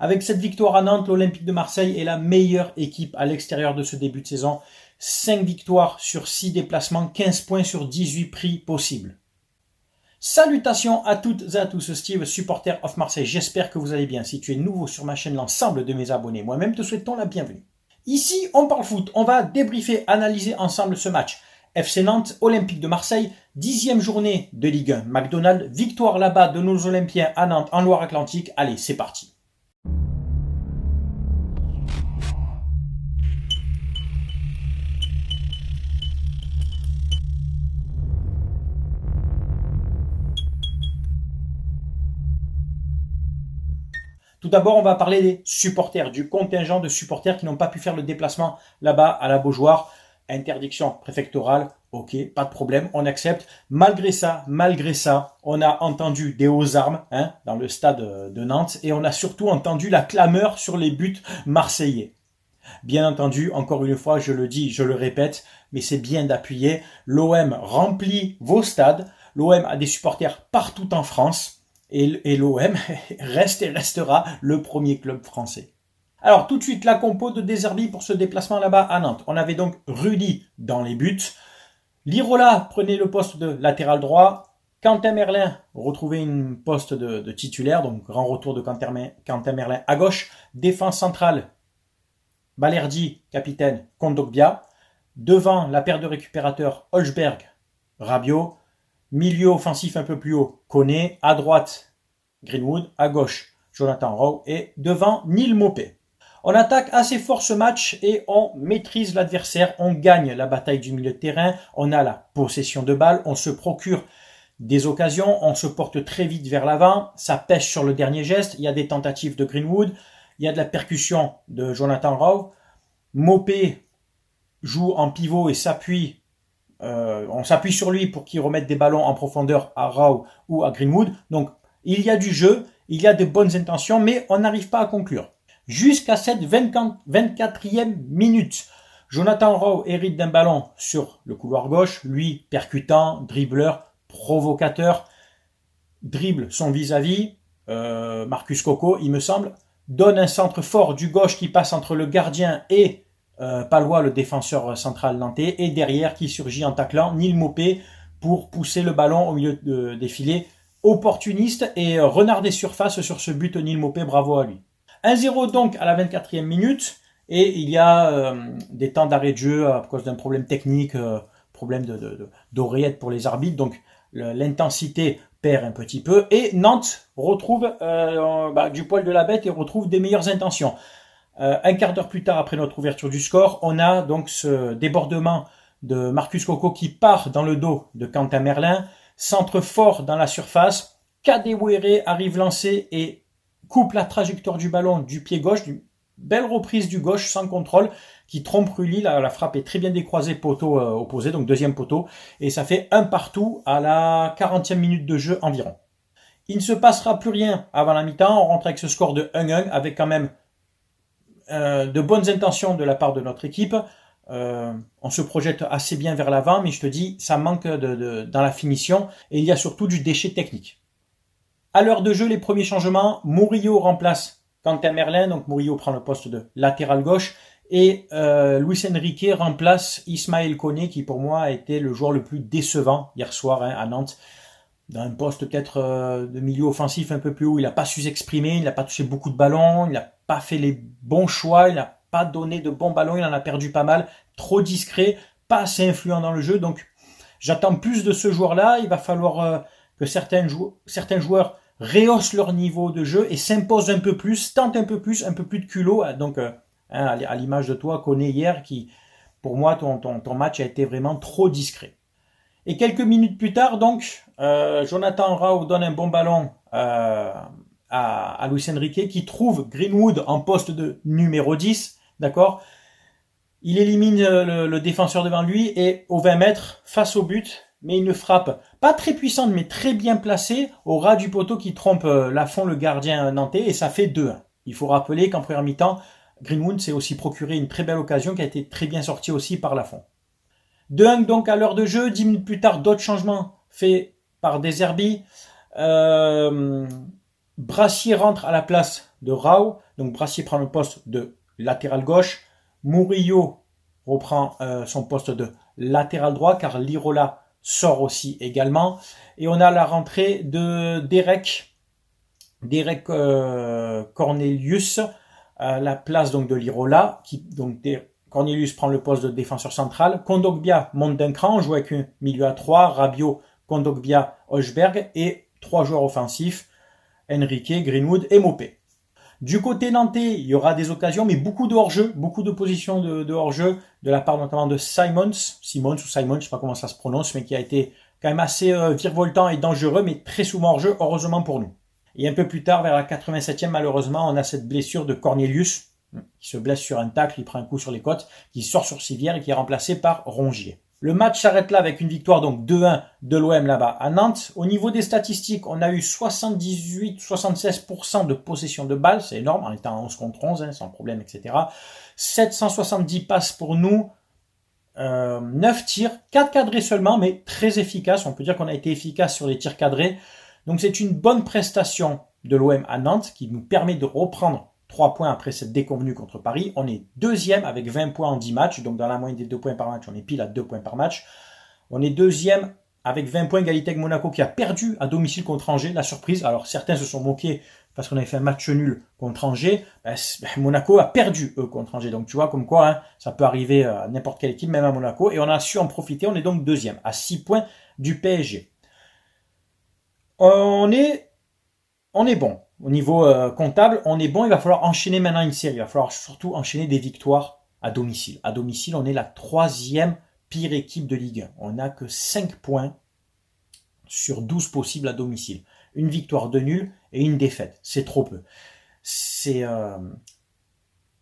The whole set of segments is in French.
Avec cette victoire à Nantes, l'Olympique de Marseille est la meilleure équipe à l'extérieur de ce début de saison. 5 victoires sur 6 déplacements, 15 points sur 18 prix possibles. Salutations à toutes et à tous, Steve, supporter of Marseille. J'espère que vous allez bien. Si tu es nouveau sur ma chaîne, l'ensemble de mes abonnés, moi-même te souhaitons la bienvenue. Ici, on parle foot. On va débriefer, analyser ensemble ce match. FC Nantes, Olympique de Marseille, 10e journée de Ligue 1. McDonald's, victoire là-bas de nos Olympiens à Nantes en Loire-Atlantique. Allez, c'est parti. Tout d'abord, on va parler des supporters, du contingent de supporters qui n'ont pas pu faire le déplacement là-bas à la Beaujoire. Interdiction préfectorale, ok, pas de problème, on accepte. Malgré ça, on a entendu des hauts armes dans le stade de Nantes et on a surtout entendu la clameur sur les buts marseillais. Bien entendu, encore une fois, je le dis, je le répète, mais c'est bien d'appuyer. L'OM remplit vos stades, l'OM a des supporters partout en France. Et l'OM reste et restera le premier club français. Alors tout de suite la compo de De Zerbi pour ce déplacement là-bas à Nantes. On avait donc Rudy dans les buts. Lirola prenait le poste de latéral droit. Quentin Merlin retrouvait une poste de titulaire, donc grand retour de Quentin Merlin à gauche. Défense centrale, Balerdi, capitaine, Kondogbia. Devant la paire de récupérateurs, Holzberg, Rabiot. Milieu offensif un peu plus haut, Koné. À droite, Greenwood. À gauche, Jonathan Rowe. Et devant, Neil Maupay. On attaque assez fort ce match et on maîtrise l'adversaire. On gagne la bataille du milieu de terrain. On a la possession de balle. On se procure des occasions. On se porte très vite vers l'avant. Ça pêche sur le dernier geste. Il y a des tentatives de Greenwood. Il y a de la percussion de Jonathan Rowe. Maupay joue en pivot et s'appuie. On s'appuie sur lui pour qu'il remette des ballons en profondeur à Rowe ou à Greenwood. Donc, il y a du jeu, il y a de bonnes intentions, mais on n'arrive pas à conclure. Jusqu'à cette 24e minute, Jonathan Rowe hérite d'un ballon sur le couloir gauche. Lui, percutant, dribbleur, provocateur, dribble son vis-à-vis, Marcus Coco, il me semble, donne un centre fort du gauche qui passe entre le gardien et Palois, le défenseur central nantais, et derrière qui surgit en taclant Neil Maupay pour pousser le ballon au milieu des filets. Opportuniste et renard des surfaces sur ce but, Neil Maupay, bravo à lui. 1-0 donc à la 24e minute, et il y a des temps d'arrêt de jeu à cause d'un problème technique, problème d'oreillette pour les arbitres, donc l'intensité perd un petit peu, et Nantes retrouve du poil de la bête et retrouve des meilleures intentions. Un quart d'heure plus tard, après notre ouverture du score, on a donc ce débordement de Marcus Coco qui part dans le dos de Quentin Merlin, centre fort dans la surface, Kadewere arrive lancé et coupe la trajectoire du ballon du pied gauche, d'une belle reprise du gauche sans contrôle qui trompe Rulli, la frappe est très bien décroisée, poteau opposé, donc deuxième poteau, et ça fait un partout à la 40e minute de jeu environ. Il ne se passera plus rien avant la mi-temps, on rentre avec ce score de 1-1 avec quand même de bonnes intentions de la part de notre équipe. On se projette assez bien vers l'avant, mais je te dis, ça manque dans la finition et il y a surtout du déchet technique. À l'heure de jeu, les premiers changements, Murillo remplace Quentin Merlin, donc Murillo prend le poste de latéral gauche et Luis Enrique remplace Ismaël Koné qui pour moi a été le joueur le plus décevant hier soir à Nantes. Dans un poste peut-être de milieu offensif un peu plus haut, il n'a pas su s'exprimer, il n'a pas touché beaucoup de ballons, il n'a pas fait les bons choix, il n'a pas donné de bons ballons, il en a perdu pas mal, trop discret, pas assez influent dans le jeu, donc j'attends plus de ce joueur-là, il va falloir que certains joueurs rehaussent leur niveau de jeu et s'imposent un peu plus, tentent un peu plus de culot, donc à l'image de toi, Koné hier, qui pour moi ton match a été vraiment trop discret. Et quelques minutes plus tard, donc, Jonathan Rowe donne un bon ballon à Luis Enrique qui trouve Greenwood en poste de numéro 10, d'accord. Il élimine le défenseur devant lui et au 20 mètres, face au but, mais une frappe pas très puissante mais très bien placée au ras du poteau qui trompe Lafont, le gardien nantais, et ça fait 2-1. Il faut rappeler qu'en première mi-temps, Greenwood s'est aussi procuré une très belle occasion qui a été très bien sortie aussi par Lafont. 2-1 donc à l'heure de jeu, 10 minutes plus tard, d'autres changements faits par De Zerbi. Brassier rentre à la place de Rao. Donc Brassier prend le poste de latéral gauche. Murillo reprend son poste de latéral droit car Lirola sort aussi également. Et on a la rentrée de Derek Cornelius à la place donc de Lirola. Cornelius prend le poste de défenseur central. Kondogbia monte d'un cran, on joue avec un milieu à 3. Rabiot, Kondogbia, Hochberg et 3 joueurs offensifs. Enrique, Greenwood et Mopé. Du côté nantais, il y aura des occasions, mais beaucoup de hors-jeu, beaucoup de positions de hors-jeu, de la part notamment de Simons, je ne sais pas comment ça se prononce, mais qui a été quand même assez virevoltant et dangereux, mais très souvent hors-jeu, heureusement pour nous. Et un peu plus tard, vers la 87e, malheureusement, on a cette blessure de Cornelius, qui se blesse sur un tacle, il prend un coup sur les côtes, qui sort sur civière et qui est remplacé par Rongier. Le match s'arrête là avec une victoire donc 2-1 de l'OM là-bas à Nantes. Au niveau des statistiques, on a eu 78-76% de possession de balles, c'est énorme, en étant 11 contre 11, sans problème, etc. 770 passes pour nous, 9 tirs, 4 cadrés seulement, mais très efficace. On peut dire qu'on a été efficace sur les tirs cadrés. Donc c'est une bonne prestation de l'OM à Nantes qui nous permet de reprendre 3 points après cette déconvenue contre Paris. On est deuxième avec 20 points en 10 matchs. Donc dans la moyenne des 2 points par match, on est pile à 2 points par match. On est deuxième avec 20 points, égalité avec Monaco qui a perdu à domicile contre Angers. La surprise, alors certains se sont moqués parce qu'on avait fait un match nul contre Angers. Monaco a perdu eux contre Angers. Donc tu vois comme quoi ça peut arriver à n'importe quelle équipe, même à Monaco. Et on a su en profiter. On est donc deuxième à 6 points du PSG. On est bon. Au niveau comptable, on est bon. Il va falloir enchaîner maintenant une série. Il va falloir surtout enchaîner des victoires à domicile. À domicile, on est la 3e pire équipe de Ligue 1. On n'a que 5 points sur 12 possibles à domicile. Une victoire, 2 nuls et une défaite. C'est trop peu.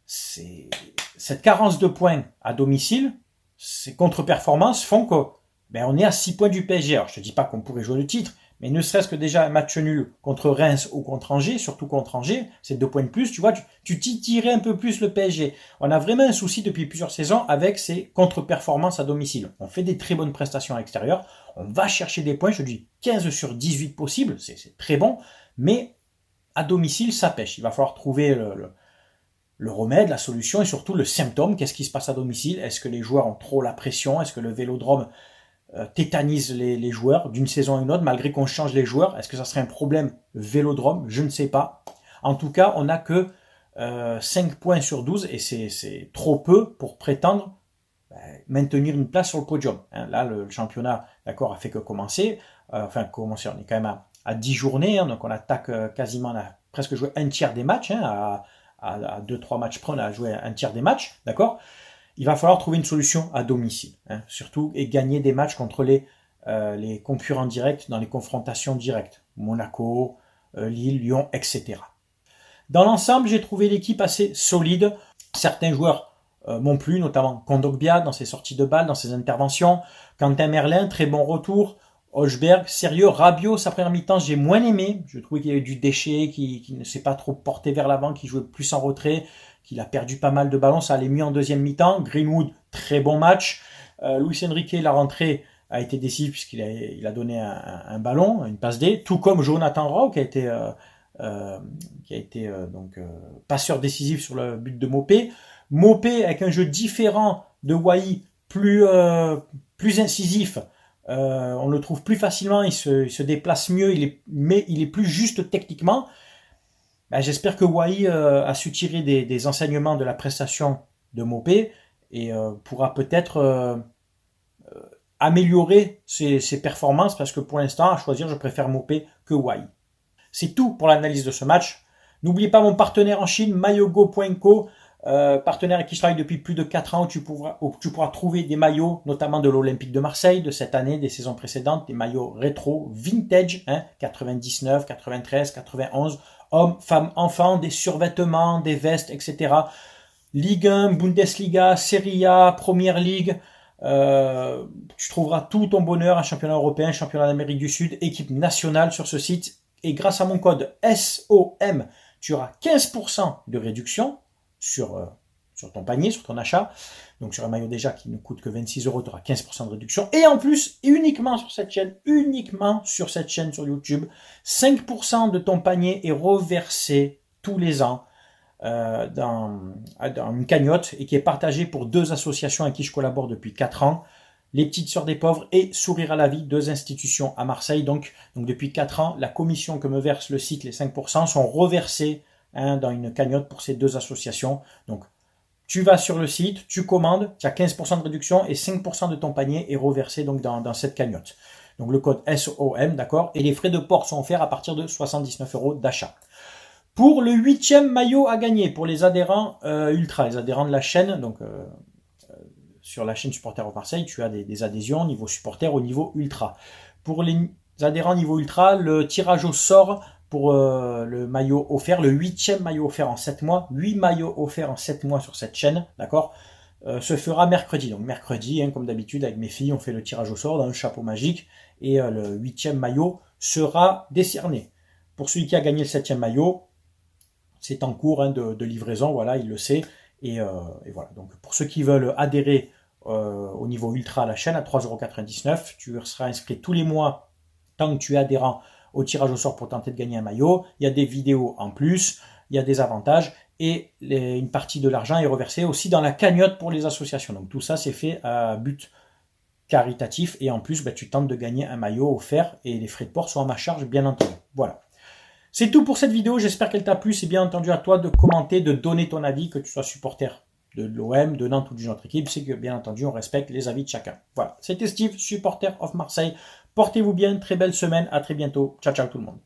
Cette carence de points à domicile, ces contre-performances font que on est à 6 points du PSG. Alors, je ne te dis pas qu'on pourrait jouer le titre, mais ne serait-ce que déjà un match nul contre Reims ou contre Angers, surtout contre Angers, c'est 2 points de plus, tu vois, tu titillerais un peu plus le PSG. On a vraiment un souci depuis plusieurs saisons avec ces contre-performances à domicile. On fait des très bonnes prestations à l'extérieur, on va chercher des points, je dis 15 sur 18 possibles, c'est très bon, mais à domicile, ça pêche. Il va falloir trouver le remède, la solution et surtout le symptôme. Qu'est-ce qui se passe à domicile? Est-ce que les joueurs ont trop la pression? Est-ce que le Vélodrome tétanise les joueurs d'une saison à une autre, malgré qu'on change les joueurs? Est-ce que ça serait un problème Vélodrome? Je ne sais pas. En tout cas, on n'a que 5 points sur 12 et c'est trop peu pour prétendre maintenir une place sur le podium. Là, le championnat, d'accord, a fait que commencer. On est quand même à 10 journées, donc on attaque quasiment, on a presque joué un tiers des matchs. À 2-3 matchs près, on a joué un tiers des matchs, d'accord. Il va falloir trouver une solution à domicile, surtout, et gagner des matchs contre les concurrents directs dans les confrontations directes. Monaco, Lille, Lyon, etc. Dans l'ensemble, j'ai trouvé l'équipe assez solide. Certains joueurs m'ont plu, notamment Kondogbia dans ses sorties de balles, dans ses interventions. Quentin Merlin, très bon retour. Hochberg, sérieux. Rabiot, sa première mi-temps, j'ai moins aimé. Je trouvais qu'il y avait du déchet, qui ne s'est pas trop porté vers l'avant, qui jouait plus en retrait, qu'il a perdu pas mal de ballons. Ça allait mieux en deuxième mi-temps. Greenwood, très bon match. Luis Enrique, la rentrée a été décisive puisqu'il a donné un ballon, une passe D, tout comme Jonathan Rau qui a été passeur décisif sur le but de Mopé. Mopé avec un jeu différent de Wai, plus incisif. On le trouve plus facilement, il se déplace mieux, mais il est plus juste techniquement. J'espère que Wai a su tirer des enseignements de la prestation de Mopé et pourra peut-être améliorer ses performances, parce que pour l'instant, à choisir, je préfère Mopé que Wai. C'est tout pour l'analyse de ce match. N'oubliez pas mon partenaire en Chine, mayogo.co, partenaire avec qui je travaille depuis plus de 4 ans, où tu pourras trouver des maillots, notamment de l'Olympique de Marseille, de cette année, des saisons précédentes, des maillots rétro, vintage, 99, 93, 91, hommes, femmes, enfants, des survêtements, des vestes, etc. Ligue 1, Bundesliga, Serie A, Première Ligue. Tu trouveras tout ton bonheur, un championnat européen, championnat d'Amérique du Sud, équipe nationale sur ce site. Et grâce à mon code SOM, tu auras 15% de réduction sur sur ton panier, sur ton achat. Donc sur un maillot déjà qui ne coûte que 26 €, tu auras 15% de réduction. Et en plus, uniquement sur cette chaîne sur YouTube, 5% de ton panier est reversé tous les ans dans une cagnotte et qui est partagée pour 2 associations avec qui je collabore depuis 4 ans. Les Petites Sœurs des Pauvres et Sourire à la Vie, 2 institutions à Marseille. Donc depuis 4 ans, la commission que me verse le site, les 5%, sont reversés dans une cagnotte pour ces 2 associations. Donc tu vas sur le site, tu commandes, tu as 15% de réduction et 5% de ton panier est reversé donc dans cette cagnotte. Donc le code SOM, d'accord, et les frais de port sont offerts à partir de 79 € d'achat. Pour le 8e maillot à gagner, pour les adhérents ultra, les adhérents de la chaîne, donc sur la chaîne Supporter of Marseille, tu as des adhésions niveau supporter au niveau ultra. Pour les adhérents niveau ultra, le tirage au sort pour le maillot offert, le 8e maillot offert en 7 mois, 8 maillots offerts en 7 mois sur cette chaîne, d'accord, se fera mercredi. Donc mercredi, comme d'habitude, avec mes filles, on fait le tirage au sort dans un chapeau magique et le 8e maillot sera décerné. Pour celui qui a gagné le 7e maillot, c'est en cours de livraison, voilà, il le sait. Et voilà, donc pour ceux qui veulent adhérer au niveau ultra à la chaîne, à 3,99 €, tu seras inscrit tous les mois, tant que tu es adhérent, au tirage au sort pour tenter de gagner un maillot. Il y a des vidéos en plus, il y a des avantages, et une partie de l'argent est reversée aussi dans la cagnotte pour les associations. Donc tout ça, c'est fait à but caritatif, et en plus, tu tentes de gagner un maillot offert, et les frais de port sont à ma charge, bien entendu. Voilà. C'est tout pour cette vidéo, j'espère qu'elle t'a plu. C'est bien entendu à toi de commenter, de donner ton avis, que tu sois supporter de l'OM, de Nantes ou d'une autre équipe. C'est que bien entendu on respecte les avis de chacun. Voilà, c'était Steve, supporter of Marseille. Portez-vous bien, très belle semaine, à très bientôt. Ciao ciao tout le monde.